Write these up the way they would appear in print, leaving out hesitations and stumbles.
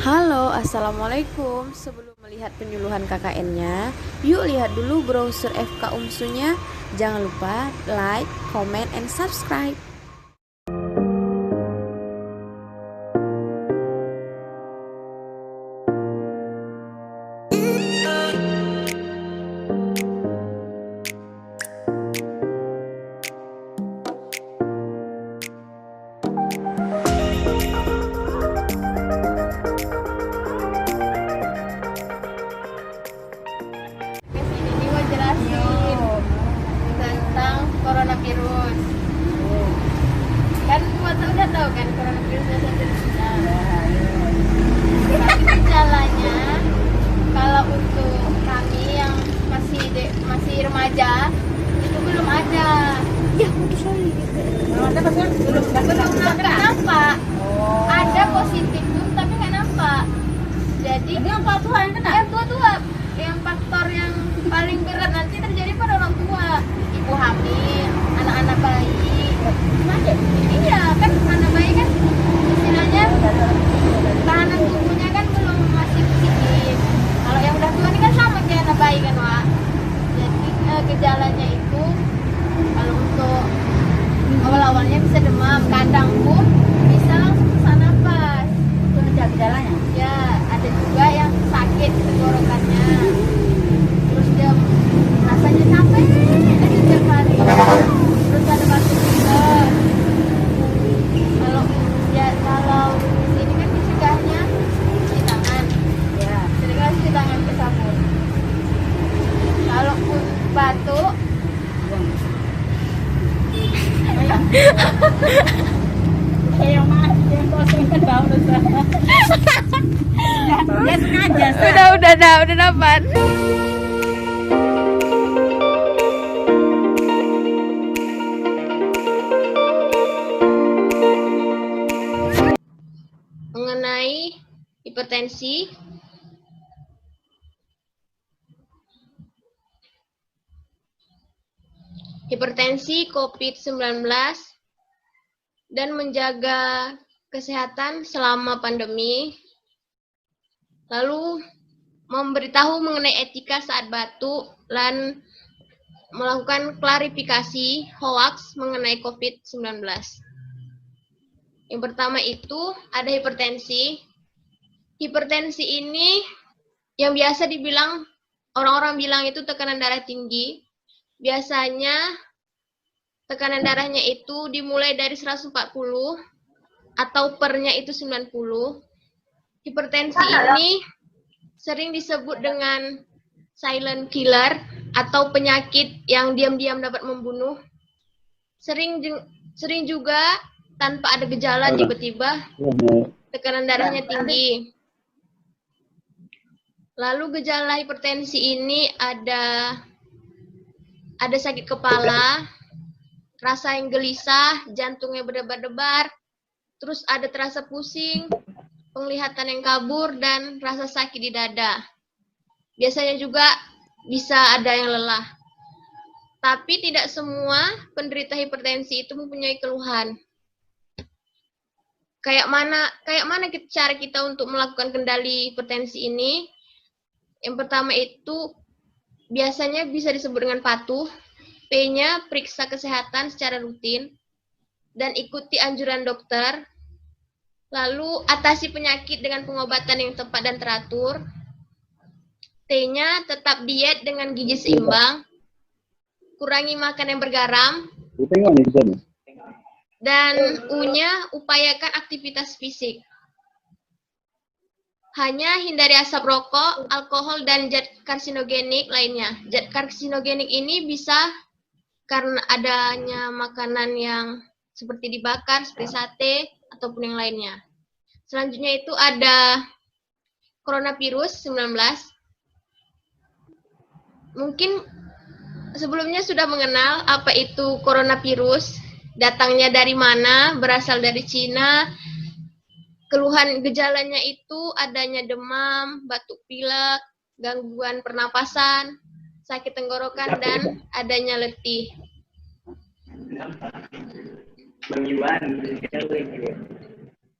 Halo, Assalamualaikum. Sebelum melihat penyuluhan KKN-nya, yuk lihat dulu browser FK UMSU-nya. Jangan lupa like, comment, and subscribe. Ini mau jelasin tentang coronavirus. Kan waktu udah tahu kan coronavirus itu tapi gejalanya kalau untuk kami yang masih remaja itu belum ada. Ya, belum nampak. Ada positif tuh tapi nggak nampak. Jadi yang tua yang kena. Yang tua yang faktor yang paling berat nanti terjadi pada orang tua, ibu hamil, anak-anak bayi. Iya kan, anak bayi kan istilahnya tahanan tubuhnya kan belum masih positif. Kalau yang udah tua ini kan sama kayak anak bayi kan, Wak. Jadi gejalanya itu kalau untuk awal-awalnya bisa demam, kadang pun bisa langsung sesak napas. Itu aja gejalanya. Ya, ada juga yang sakit tenggorokannya. Terus dia rasanya capek aja tiap hari. Terus ada batuk juga. Kalau di sini kan dicegahnya cuci tangan. Ya, sering kan cuci tangan ke sabun. Kalaupun batuk, yang mas, yang kosong kan bau dosa. Ya sengaja. Udah dapat. Mengenai hipertensi, COVID-19 dan menjaga kesehatan selama pandemi, lalu memberitahu mengenai etika saat batuk dan melakukan klarifikasi hoaks mengenai COVID-19. Yang pertama itu ada hipertensi. Hipertensi ini yang biasa dibilang, orang-orang bilang itu tekanan darah tinggi. Biasanya tekanan darahnya itu dimulai dari 140 atau pernya itu 90. Hipertensi ini sering disebut dengan silent killer atau penyakit yang diam-diam dapat membunuh. Sering juga tanpa ada gejala tiba-tiba tekanan darahnya tinggi. Lalu gejala hipertensi ini ada sakit kepala, rasa yang gelisah, jantungnya berdebar-debar, terus ada terasa pusing, penglihatan yang kabur, dan rasa sakit di dada. Biasanya juga bisa ada yang lelah. Tapi tidak semua penderita hipertensi itu mempunyai keluhan. Kayak mana cara kita untuk melakukan kendali hipertensi ini? Yang pertama itu biasanya bisa disebut dengan patuh. P-nya periksa kesehatan secara rutin dan ikuti anjuran dokter. Lalu atasi penyakit dengan pengobatan yang tepat dan teratur. T-nya tetap diet dengan gizi seimbang. Kurangi makan yang bergaram. Dan U-nya upayakan aktivitas fisik. Hanya hindari asap rokok, alkohol, dan zat karsinogenik lainnya. Zat karsinogenik ini bisa karena adanya makanan yang seperti dibakar, seperti sate, ataupun yang lainnya. Selanjutnya itu ada coronavirus 19. Mungkin sebelumnya sudah mengenal apa itu coronavirus, datangnya dari mana, berasal dari Cina. Keluhan gejalanya itu adanya demam, batuk pilek, gangguan pernapasan, sakit tenggorokan, dan adanya letih.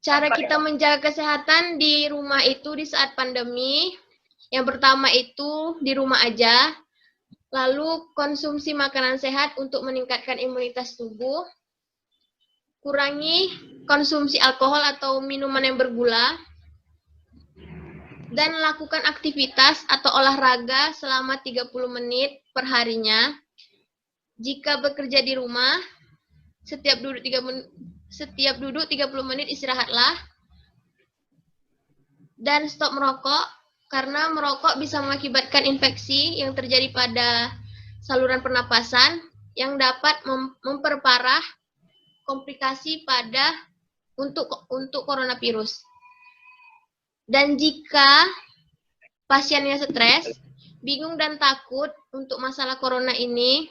cara kita menjaga kesehatan di rumah itu di saat pandemi. Yang pertama itu di rumah aja. Lalu konsumsi makanan sehat untuk meningkatkan imunitas tubuh. Kurangi konsumsi alkohol atau minuman yang bergula. Dan lakukan aktivitas atau olahraga selama 30 menit per harinya. Jika bekerja di rumah, setiap duduk 30 menit istirahatlah. Dan stop merokok, karena merokok bisa mengakibatkan infeksi yang terjadi pada saluran pernapasan yang dapat memperparah komplikasi untuk coronavirus. Dan jika pasiennya stres, bingung dan takut untuk masalah corona ini,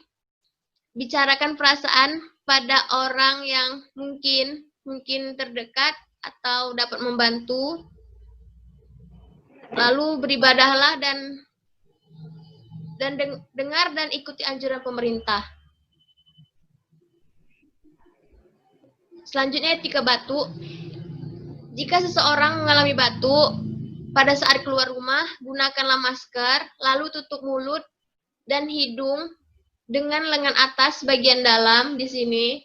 bicarakan perasaan pada orang yang mungkin terdekat atau dapat membantu. Lalu beribadahlah dan dengar dan ikuti anjuran pemerintah. Selanjutnya etika batuk. Jika seseorang mengalami batuk pada saat keluar rumah, gunakanlah masker, lalu tutup mulut dan hidung dengan lengan atas bagian dalam di sini.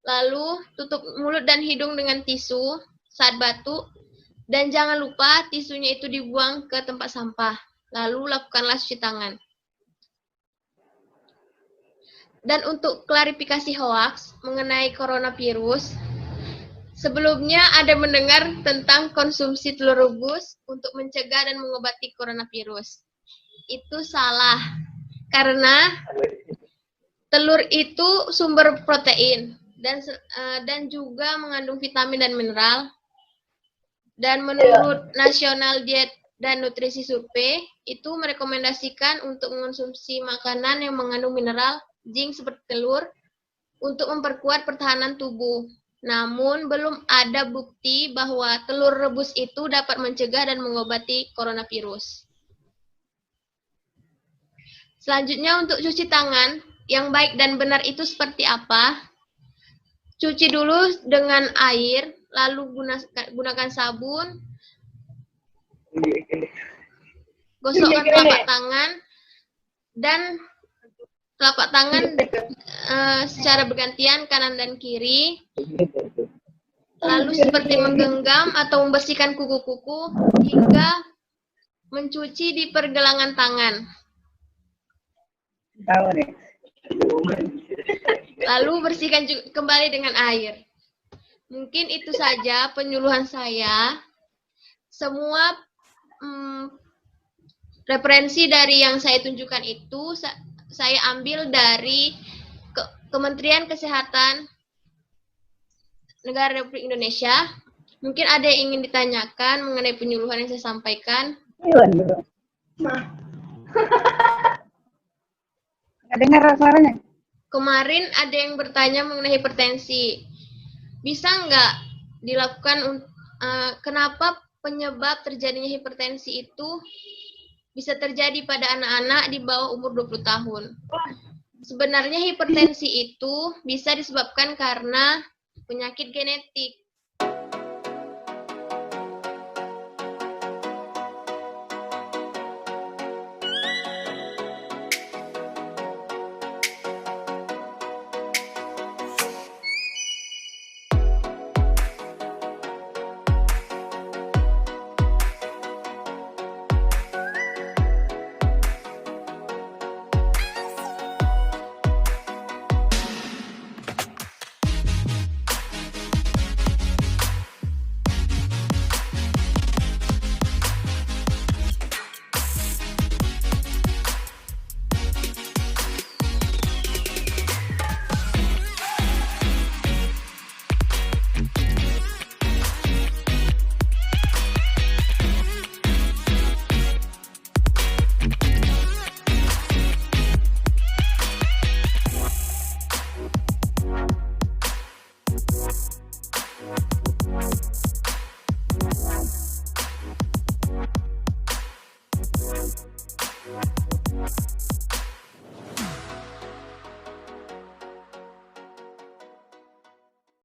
Lalu tutup mulut dan hidung dengan tisu saat batuk. Dan jangan lupa tisunya itu dibuang ke tempat sampah. Lalu lakukanlah cuci tangan. Dan untuk klarifikasi hoaks mengenai coronavirus, sebelumnya ada mendengar tentang konsumsi telur rebus untuk mencegah dan mengobati coronavirus. Itu salah. Karena telur itu sumber protein dan juga mengandung vitamin dan mineral. Dan menurut Nasional Diet dan Nutrisi Survei, itu merekomendasikan untuk mengonsumsi makanan yang mengandung mineral, zinc seperti telur, untuk memperkuat pertahanan tubuh. Namun, belum ada bukti bahwa telur rebus itu dapat mencegah dan mengobati coronavirus. Selanjutnya, untuk cuci tangan, yang baik dan benar itu seperti apa? Cuci dulu dengan air, lalu gunakan sabun, gosokkan telapak tangan, dan telapak tangan secara bergantian kanan dan kiri, lalu seperti menggenggam atau membersihkan kuku-kuku hingga mencuci di pergelangan tangan. Lalu bersihkan kembali dengan air. Mungkin itu saja penyuluhan saya. Semua referensi dari yang saya tunjukkan itu saya ambil dari Kementerian Kesehatan Negara Republik Indonesia. Mungkin ada yang ingin ditanyakan mengenai penyuluhan yang saya sampaikan. Nggak dengar suaranya. Kemarin ada yang bertanya mengenai hipertensi. Bisa nggak dilakukan, kenapa penyebab terjadinya hipertensi itu bisa terjadi pada anak-anak di bawah umur 20 tahun? Sebenarnya hipertensi itu bisa disebabkan karena penyakit genetik.